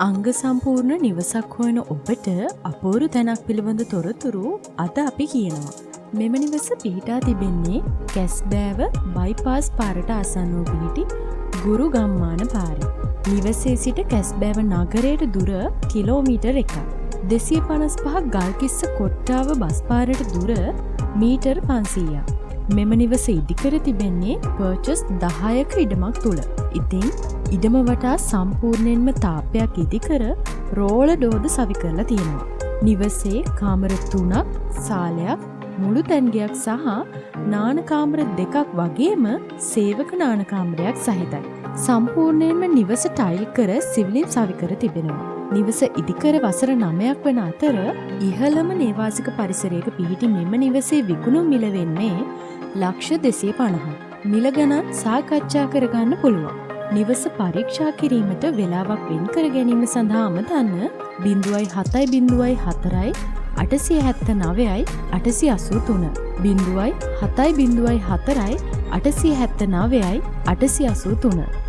අංග සම්පූර්ණ නිවසක් හොයන ඔබට අපූරු තැනක් පිළිබඳ තොරතුරු අද අපි කියනවා. මෙම නිවස පිහිටා තිබෙන්නේ කැස්බෑව බයිපාස් පාරට ආසන්න වූ පිහිටි ගුරු ගම්මාන පාරේ. නිවසේ සිට කැස්බෑව නගරයට දුර කිලෝමීටර් 1ක්. 255 ගල්කිස්ස කොට්ටාව බස් පාරට දුර මීටර් 500ක්. මෙම නිවස ඉදිකර තිබෙන්නේ පර්චස් 10ක ඉඩමක් තුළ. ඉතින් ඉඩම වටා සම්පූර්ණයෙන්ම තාපයක් ඉදිකර රෝල ඩෝද සවි කරලා තියෙනවා. නිවසේ කාමර 3ක්, සාලයක්, මුළු තැන්ගයක් සහ නානකාමර 2ක් වගේම සේවක නානකාමරයක් සහිතයි. සම්පූර්ණයෙන්ම නිවස ටයිල් කර සිවිලින් සවි කර තිබෙනවා. නිවස ඉදිකර වසර 9ක් වන අතර ඉහළම නේවාසික පරිසරයක පිහිටි මෙම නිවසේ විකුණුම් මිල වෙන්නේ ලක්ෂ 250ක්. මිල ගණන් සාකච්ඡා කරගන්න පුළුවන්. නිවස පරීක්ෂා කිරීමට වෙලාවක් වෙන් කර ගැනීම සඳහා අමතන්න 0.704 879යි 883 0.704යි 879යි 883